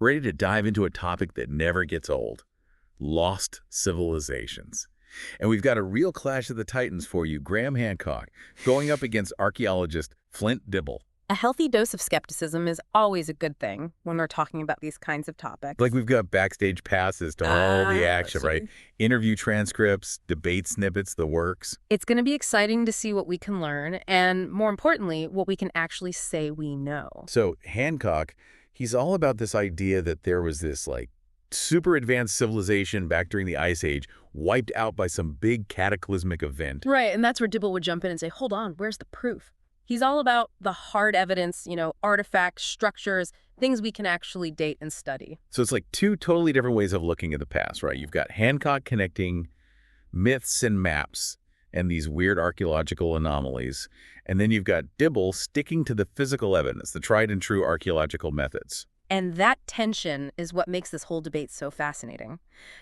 Ready to dive into a topic that never gets old: lost civilizations. And we've got a real clash of the titans for you, Graham Hancock, going up against archaeologist Flint Dibble. A healthy dose of skepticism is always a good thing when we're talking about these kinds of topics. Like we've got backstage passes to all the action, right? See? Interview transcripts, debate snippets, the works. It's going to be exciting to see what we can learn, and more importantly, what we can actually say we know. So Hancock, he's all about this idea that there was this super advanced civilization back during the Ice Age, wiped out by some big cataclysmic event. Right, and that's where Dibble would jump in and say, hold on, where's the proof? He's all about the hard evidence, artifacts, structures, things we can actually date and study. So it's like two totally different ways of looking at the past, right? You've got Hancock connecting myths and maps and these weird archaeological anomalies. And then you've got Dibble sticking to the physical evidence, the tried and true archaeological methods. And that tension is what makes this whole debate so fascinating.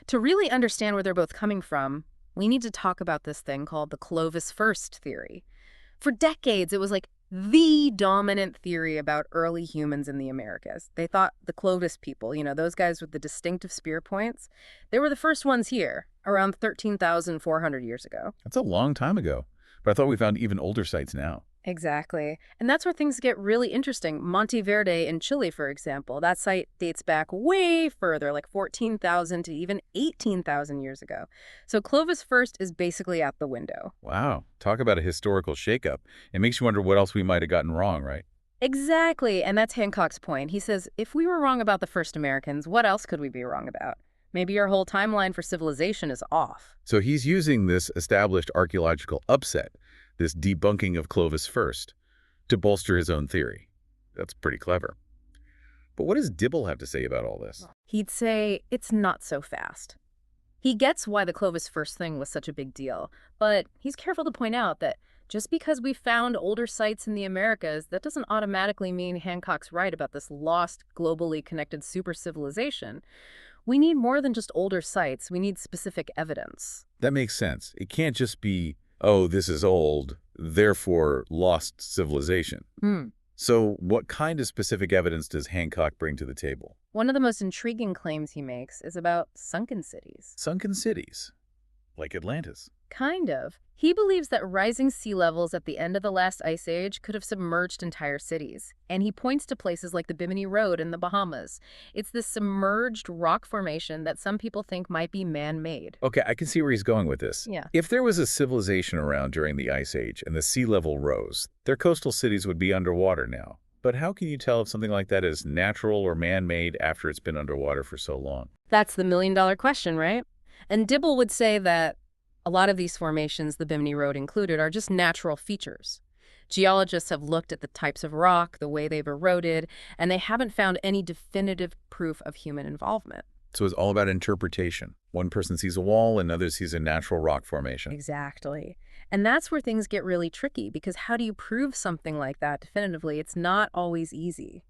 To really understand where they're both coming from, we need to talk about this thing called the Clovis First theory. For decades, it was like the dominant theory about early humans in the Americas. They thought the Clovis people, those guys with the distinctive spear points, they were the first ones here, around 13,400 years ago. That's a long time ago. But I thought we found even older sites now. Exactly. And that's where things get really interesting. Monte Verde in Chile, for example, that site dates back way further, like 14,000 to even 18,000 years ago. So Clovis First is basically out the window. Wow. Talk about a historical shakeup. It makes you wonder what else we might have gotten wrong, right? Exactly. And that's Hancock's point. He says, if we were wrong about the first Americans, what else could we be wrong about? Maybe our whole timeline for civilization is off. So he's using this established archaeological upset, this debunking of Clovis First, to bolster his own theory. That's pretty clever. But what does Dibble have to say about all this? He'd say it's not so fast. He gets why the Clovis First thing was such a big deal, but he's careful to point out that just because we found older sites in the Americas, that doesn't automatically mean Hancock's right about this lost, globally connected super civilization. We need more than just older sites. We need specific evidence. That makes sense. It can't just be, oh, this is old, therefore lost civilization. So what kind of specific evidence does Hancock bring to the table? One of the most intriguing claims he makes is about sunken cities. Sunken cities, like Atlantis. Kind of. He believes that rising sea levels at the end of the last ice age could have submerged entire cities. And he points to places like the Bimini Road in the Bahamas. It's this submerged rock formation that some people think might be man-made. Okay, I can see where he's going with this. Yeah. If there was a civilization around during the Ice Age and the sea level rose, their coastal cities would be underwater now. But how can you tell if something like that is natural or man-made after it's been underwater for so long? That's the million-dollar question, right? And Dibble would say that a lot of these formations, the Bimini Road included, are just natural features. Geologists have looked at the types of rock, the way they've eroded, and they haven't found any definitive proof of human involvement. So it's all about interpretation. One person sees a wall, another sees a natural rock formation. Exactly. And that's where things get really tricky, because how do you prove something like that definitively? It's not always easy.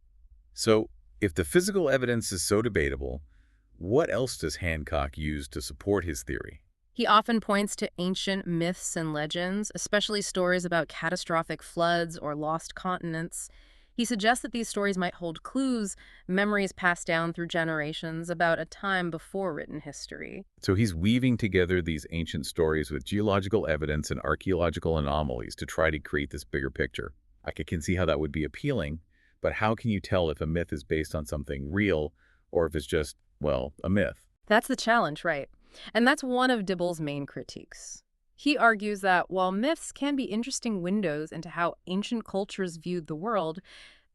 So if the physical evidence is so debatable, what else does Hancock use to support his theory? He often points to ancient myths and legends, especially stories about catastrophic floods or lost continents. He suggests that these stories might hold clues, memories passed down through generations about a time before written history. So he's weaving together these ancient stories with geological evidence and archaeological anomalies to try to create this bigger picture. I can see how that would be appealing, but how can you tell if a myth is based on something real or if it's just, well, a myth? That's the challenge, right? And that's one of Dibble's main critiques. He argues that while myths can be interesting windows into how ancient cultures viewed the world,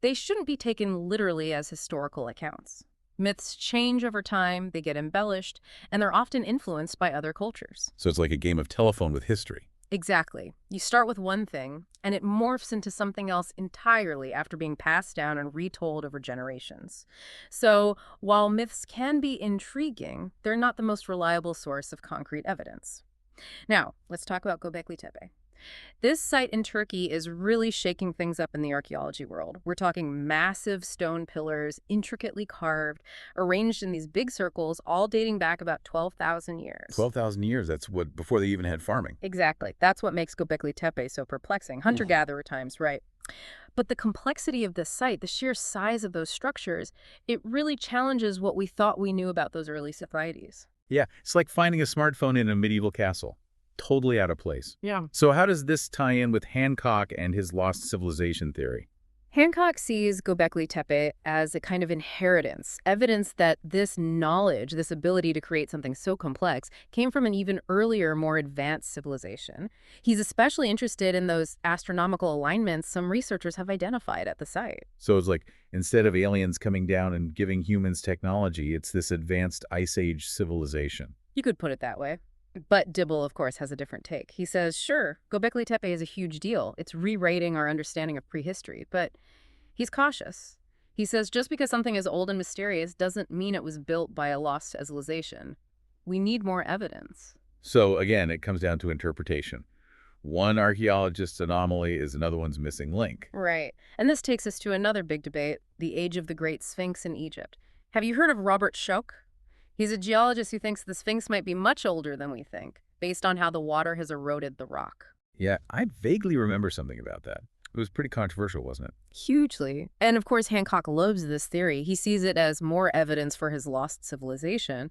they shouldn't be taken literally as historical accounts. Myths change over time, they get embellished, and they're often influenced by other cultures. So it's like a game of telephone with history. Exactly. You start with one thing, and it morphs into something else entirely after being passed down and retold over generations. So, while myths can be intriguing, they're not the most reliable source of concrete evidence. Now, let's talk about Göbekli Tepe. This site in Turkey is really shaking things up in the archaeology world. We're talking massive stone pillars, intricately carved, arranged in these big circles, all dating back about 12,000 years. 12,000 years, that's what before they even had farming. Exactly. That's what makes Göbekli Tepe so perplexing. Hunter-gatherer times, right? But the complexity of this site, the sheer size of those structures, it really challenges what we thought we knew about those early societies. Yeah, it's like finding a smartphone in a medieval castle. Totally out of place. Yeah. So how does this tie in with Hancock and his lost civilization theory? Hancock sees Göbekli Tepe as a kind of inheritance, evidence that this knowledge, this ability to create something so complex, came from an even earlier, more advanced civilization. He's especially interested in those astronomical alignments some researchers have identified at the site. So it's like instead of aliens coming down and giving humans technology, it's this advanced Ice Age civilization. You could put it that way. But Dibble, of course, has a different take. He says, sure, Göbekli Tepe is a huge deal. It's rewriting our understanding of prehistory, but he's cautious. He says just because something is old and mysterious doesn't mean it was built by a lost civilization. We need more evidence. So again, it comes down to interpretation. One archaeologist's anomaly is another one's missing link. Right. And this takes us to another big debate, the age of the Great Sphinx in Egypt. Have you heard of Robert Schoch? He's a geologist who thinks the Sphinx might be much older than we think, based on how the water has eroded the rock. Yeah, I vaguely remember something about that. It was pretty controversial, wasn't it? Hugely. And of course, Hancock loves this theory. He sees it as more evidence for his lost civilization.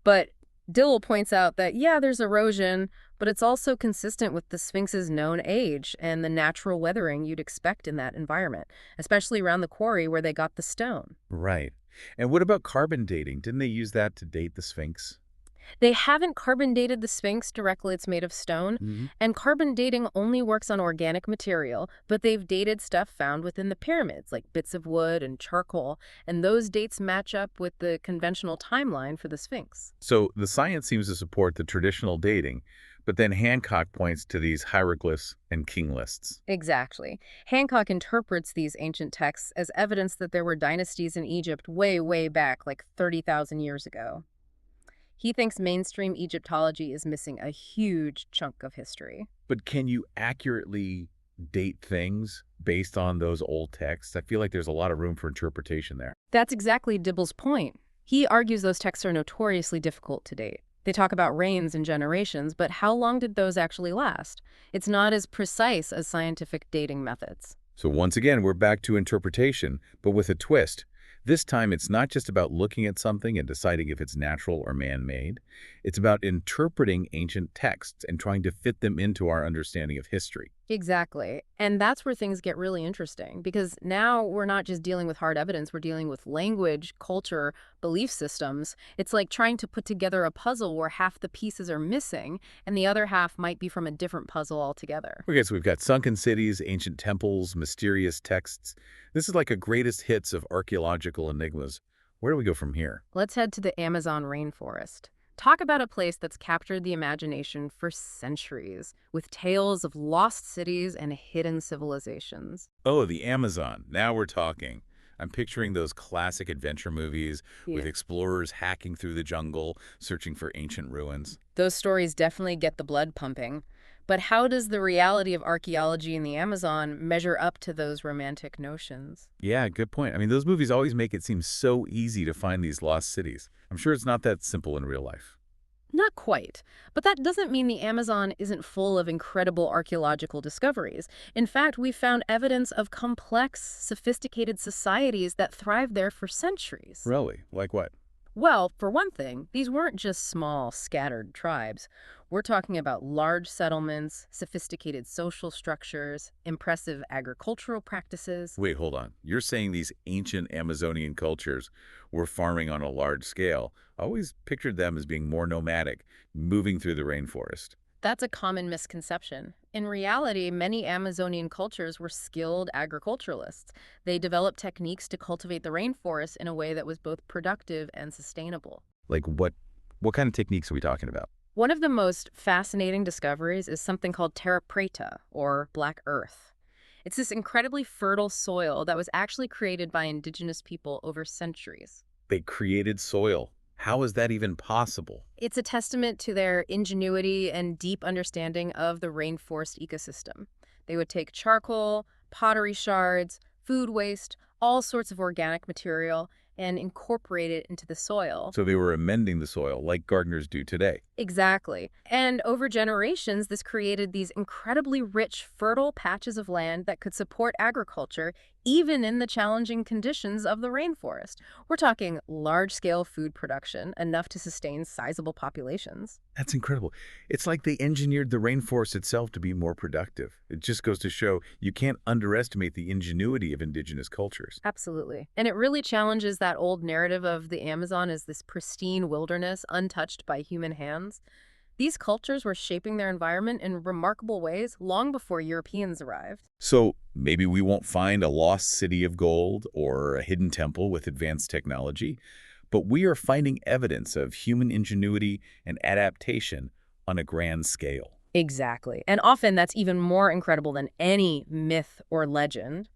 But Dillel points out that, yeah, there's erosion, but it's also consistent with the Sphinx's known age and the natural weathering you'd expect in that environment, especially around the quarry where they got the stone. Right. And what about carbon dating? Didn't they use that to date the Sphinx? They haven't carbon dated the Sphinx directly, it's made of stone, and carbon dating only works on organic material, but they've dated stuff found within the pyramids, like bits of wood and charcoal, and those dates match up with the conventional timeline for the Sphinx. So the science seems to support the traditional dating, but then Hancock points to these hieroglyphs and king lists. Exactly. Hancock interprets these ancient texts as evidence that there were dynasties in Egypt way, way back, like 30,000 years ago. He thinks mainstream Egyptology is missing a huge chunk of history. But can you accurately date things based on those old texts? I feel like there's a lot of room for interpretation there. That's exactly Dibble's point. He argues those texts are notoriously difficult to date. They talk about reigns and generations, but how long did those actually last? It's not as precise as scientific dating methods. So once again, we're back to interpretation, but with a twist. This time, it's not just about looking at something and deciding if it's natural or man-made. It's about interpreting ancient texts and trying to fit them into our understanding of history. Exactly. And that's where things get really interesting, because now we're not just dealing with hard evidence, we're dealing with language, culture, belief systems. It's like trying to put together a puzzle where half the pieces are missing and the other half might be from a different puzzle altogether. Okay, so we've got sunken cities, ancient temples, mysterious texts. This is like a greatest hits of archaeological enigmas. Where do we go from here? Let's head to the Amazon rainforest. Talk about a place that's captured the imagination for centuries, with tales of lost cities and hidden civilizations. Oh, the Amazon. Now we're talking. I'm picturing those classic adventure movies with explorers hacking through the jungle, searching for ancient ruins. Those stories definitely get the blood pumping. But how does the reality of archaeology in the Amazon measure up to those romantic notions? Yeah, good point. I mean, those movies always make it seem so easy to find these lost cities. I'm sure it's not that simple in real life. Not quite. But that doesn't mean the Amazon isn't full of incredible archaeological discoveries. In fact, we found evidence of complex, sophisticated societies that thrived there for centuries. Really? Like what? Well, for one thing, these weren't just small, scattered tribes. We're talking about large settlements, sophisticated social structures, impressive agricultural practices. Wait, hold on. You're saying these ancient Amazonian cultures were farming on a large scale. I always pictured them as being more nomadic, moving through the rainforest. That's a common misconception. In reality, many Amazonian cultures were skilled agriculturalists. They developed techniques to cultivate the rainforest in a way that was both productive and sustainable. Like what kind of techniques are we talking about? One of the most fascinating discoveries is something called terra preta, or black earth. It's this incredibly fertile soil that was actually created by indigenous people over centuries. They created soil. How is that even possible? It's a testament to their ingenuity and deep understanding of the rainforest ecosystem. They would take charcoal, pottery shards, food waste, all sorts of organic material, and incorporate it into the soil. So they were amending the soil like gardeners do today. Exactly. And over generations, this created these incredibly rich, fertile patches of land that could support agriculture, even in the challenging conditions of the rainforest. We're talking large-scale food production, enough to sustain sizable populations. That's incredible. It's like they engineered the rainforest itself to be more productive. It just goes to show you can't underestimate the ingenuity of indigenous cultures. Absolutely. And it really challenges that old narrative of the Amazon as this pristine wilderness untouched by human hands. These cultures were shaping their environment in remarkable ways long before Europeans arrived. So maybe we won't find a lost city of gold or a hidden temple with advanced technology, but we are finding evidence of human ingenuity and adaptation on a grand scale. Exactly. And often that's even more incredible than any myth or legend.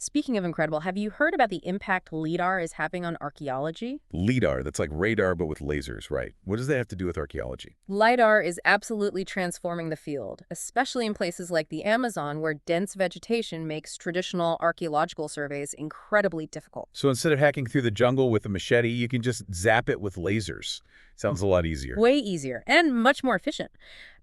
Speaking of incredible, have you heard about the impact LIDAR is having on archaeology? LIDAR, that's like radar but with lasers, right? What does that have to do with archaeology? LIDAR is absolutely transforming the field, especially in places like the Amazon, where dense vegetation makes traditional archaeological surveys incredibly difficult. So instead of hacking through the jungle with a machete, you can just zap it with lasers. Sounds a lot easier. Way easier and much more efficient.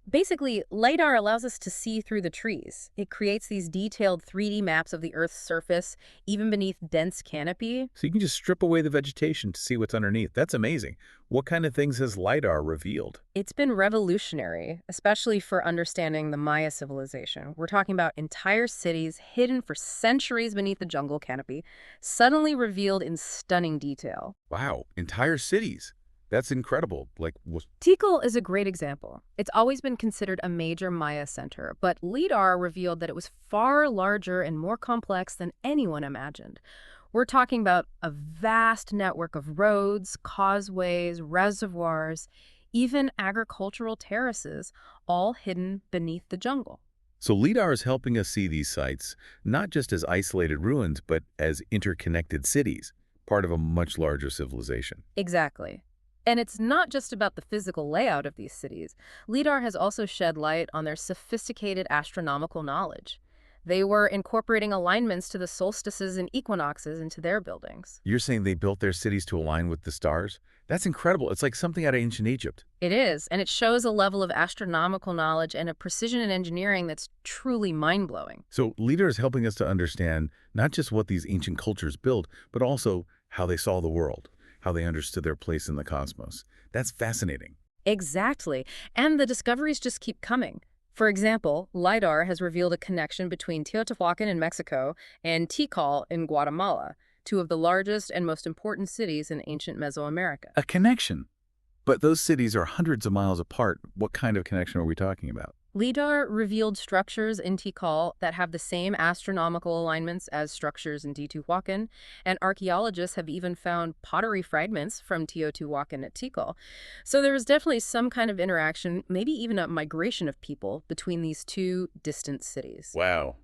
Basically, LIDAR allows us to see through the trees. It creates these detailed 3D maps of the Earth's surface, even beneath dense canopy. So you can just strip away the vegetation to see what's underneath. That's amazing. What kind of things has LIDAR revealed? It's been revolutionary, especially for understanding the Maya civilization. We're talking about entire cities hidden for centuries beneath the jungle canopy, suddenly revealed in stunning detail. Wow, entire cities. That's incredible. Tikal is a great example. It's always been considered a major Maya center, but LIDAR revealed that it was far larger and more complex than anyone imagined. We're talking about a vast network of roads, causeways, reservoirs, even agricultural terraces, all hidden beneath the jungle. So LIDAR is helping us see these sites, not just as isolated ruins, but as interconnected cities, part of a much larger civilization. Exactly. And it's not just about the physical layout of these cities. LIDAR has also shed light on their sophisticated astronomical knowledge. They were incorporating alignments to the solstices and equinoxes into their buildings. You're saying they built their cities to align with the stars? That's incredible. It's like something out of ancient Egypt. It is, and it shows a level of astronomical knowledge and a precision in engineering that's truly mind-blowing. So LIDAR is helping us to understand not just what these ancient cultures built, but also how they saw the world, how they understood their place in the cosmos. That's fascinating. Exactly. And the discoveries just keep coming. For example, LIDAR has revealed a connection between Teotihuacan in Mexico and Tikal in Guatemala, two of the largest and most important cities in ancient Mesoamerica. A connection. But those cities are hundreds of miles apart. What kind of connection are we talking about? LIDAR revealed structures in Tikal that have the same astronomical alignments as structures in Teotihuacan, and archaeologists have even found pottery fragments from Teotihuacan at Tikal. So there is definitely some kind of interaction, maybe even a migration of people between these two distant cities. Wow.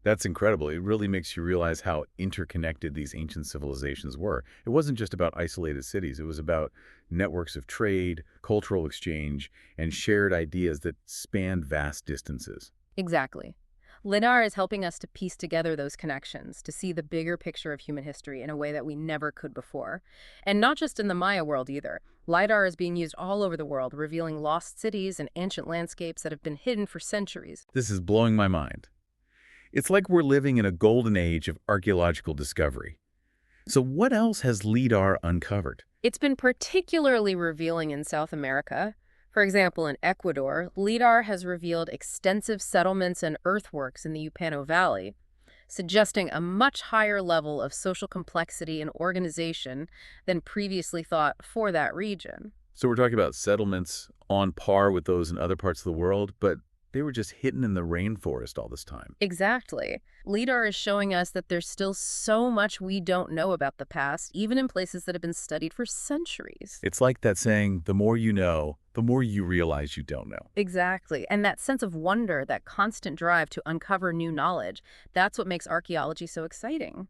That's incredible. It really makes you realize how interconnected these ancient civilizations were. It wasn't just about isolated cities. It was about networks of trade, cultural exchange, and shared ideas that spanned vast distances. Exactly. LIDAR is helping us to piece together those connections, to see the bigger picture of human history in a way that we never could before. And not just in the Maya world either. LIDAR is being used all over the world, revealing lost cities and ancient landscapes that have been hidden for centuries. This is blowing my mind. It's like we're living in a golden age of archaeological discovery. So what else has LIDAR uncovered? It's been particularly revealing in South America. For example, in Ecuador, LIDAR has revealed extensive settlements and earthworks in the Upano Valley, suggesting a much higher level of social complexity and organization than previously thought for that region. So we're talking about settlements on par with those in other parts of the world, but they were just hidden in the rainforest all this time. Exactly. LIDAR is showing us that there's still so much we don't know about the past, even in places that have been studied for centuries. It's like that saying, the more you know, the more you realize you don't know. Exactly. And that sense of wonder, that constant drive to uncover new knowledge, that's what makes archaeology so exciting.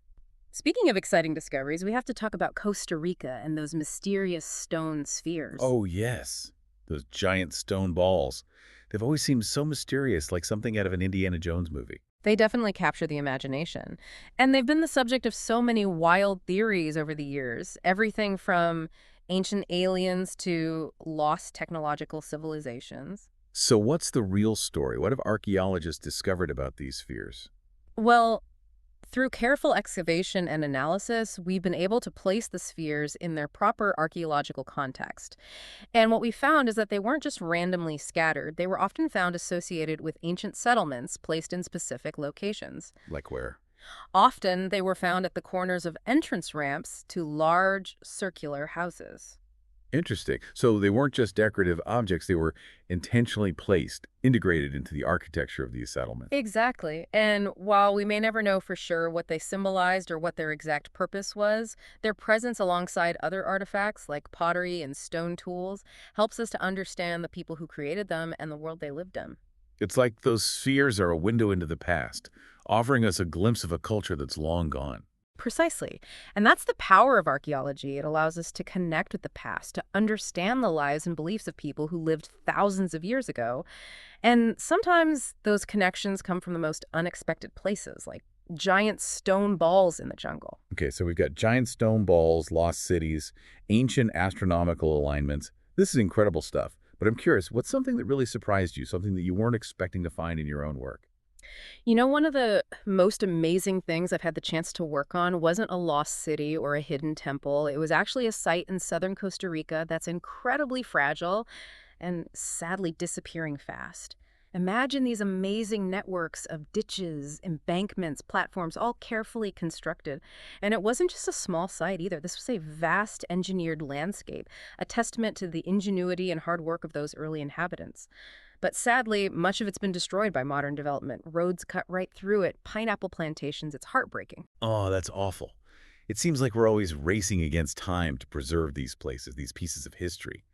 Speaking of exciting discoveries, we have to talk about Costa Rica and those mysterious stone spheres. Oh, yes. Those giant stone balls. They've always seemed so mysterious, like something out of an Indiana Jones movie. They definitely capture the imagination. And they've been the subject of so many wild theories over the years, everything from ancient aliens to lost technological civilizations. So what's the real story? What have archaeologists discovered about these spheres? Well, through careful excavation and analysis, we've been able to place the spheres in their proper archaeological context. And what we found is that they weren't just randomly scattered, they were often found associated with ancient settlements placed in specific locations. Like where? Often, they were found at the corners of entrance ramps to large circular houses. Interesting. So they weren't just decorative objects, they were intentionally placed, integrated into the architecture of these settlements. Exactly. And while we may never know for sure what they symbolized or what their exact purpose was, their presence alongside other artifacts like pottery and stone tools helps us to understand the people who created them and the world they lived in. It's like those spheres are a window into the past, offering us a glimpse of a culture that's long gone. Precisely. And that's the power of archaeology. It allows us to connect with the past, to understand the lives and beliefs of people who lived thousands of years ago. And sometimes those connections come from the most unexpected places, like giant stone balls in the jungle. Okay, so we've got giant stone balls, lost cities, ancient astronomical alignments. This is incredible stuff. But I'm curious, what's something that really surprised you, something that you weren't expecting to find in your own work? You know, one of the most amazing things I've had the chance to work on wasn't a lost city or a hidden temple. It was actually a site in southern Costa Rica that's incredibly fragile and sadly disappearing fast. Imagine these amazing networks of ditches, embankments, platforms, all carefully constructed. And it wasn't just a small site either. This was a vast engineered landscape, a testament to the ingenuity and hard work of those early inhabitants. But sadly, much of it's been destroyed by modern development. Roads cut right through it, pineapple plantations. It's heartbreaking. Oh, that's awful. It seems like we're always racing against time to preserve these places, these pieces of history.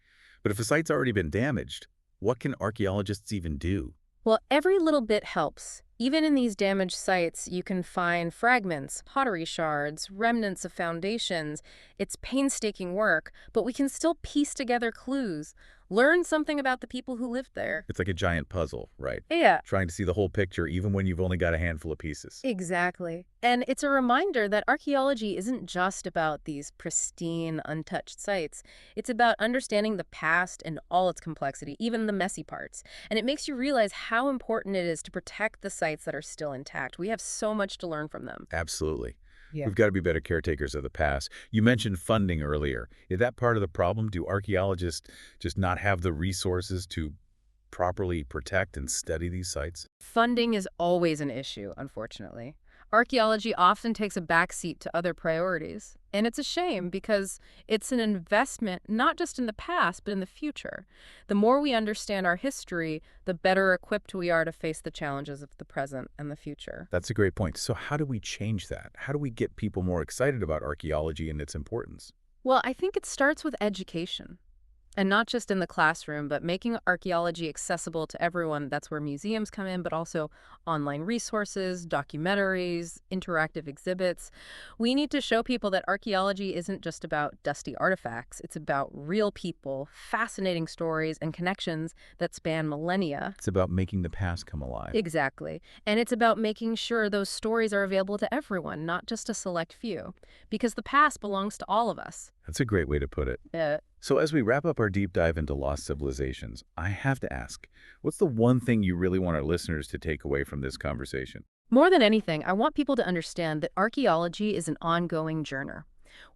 But if a site's already been damaged, what can archaeologists even do? Well, every little bit helps. Even in these damaged sites, you can find fragments, pottery shards, remnants of foundations. It's painstaking work, but we can still piece together clues, learn something about the people who lived there. It's like a giant puzzle, right? Yeah, Trying to see the whole picture even when you've only got a handful of pieces. exactly. And it's a reminder that archaeology isn't just about these pristine, untouched sites. It's about understanding the past and all its complexity, even the messy parts. And it makes you realize how important it is to protect the sites that are still intact. We have so much to learn from them. Absolutely. Yeah. We've got to be better caretakers of the past. You mentioned funding earlier. Is that part of the problem? Do archaeologists just not have the resources to properly protect and study these sites? Funding is always an issue, unfortunately. Archaeology often takes a backseat to other priorities. And it's a shame because it's an investment not just in the past, but in the future. The more we understand our history, the better equipped we are to face the challenges of the present and the future. That's a great point. So how do we change that? How do we get people more excited about archaeology and its importance? Well, I think it starts with education. And not just in the classroom, but making archaeology accessible to everyone. That's where museums come in, but also online resources, documentaries, interactive exhibits. We need to show people that archaeology isn't just about dusty artifacts. It's about real people, fascinating stories, and connections that span millennia. It's about making the past come alive. Exactly. And it's about making sure those stories are available to everyone, not just a select few. Because the past belongs to all of us. That's a great way to put it. So as we wrap up our deep dive into lost civilizations, I have to ask, what's the one thing you really want our listeners to take away from this conversation? More than anything, I want people to understand that archaeology is an ongoing journey.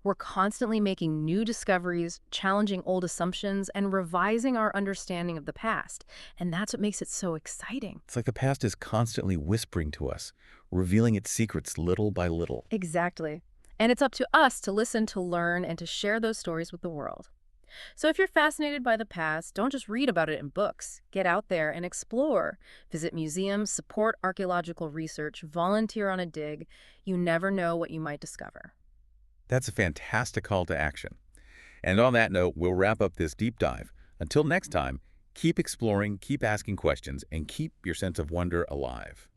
We're constantly making new discoveries, challenging old assumptions, and revising our understanding of the past. And that's what makes it so exciting. It's like the past is constantly whispering to us, revealing its secrets little by little. Exactly. And it's up to us to listen, to learn, and to share those stories with the world. So if you're fascinated by the past, don't just read about it in books. Get out there and explore. Visit museums, support archaeological research, volunteer on a dig. You never know what you might discover. That's a fantastic call to action. And on that note, we'll wrap up this deep dive. Until next time, keep exploring, keep asking questions, and keep your sense of wonder alive.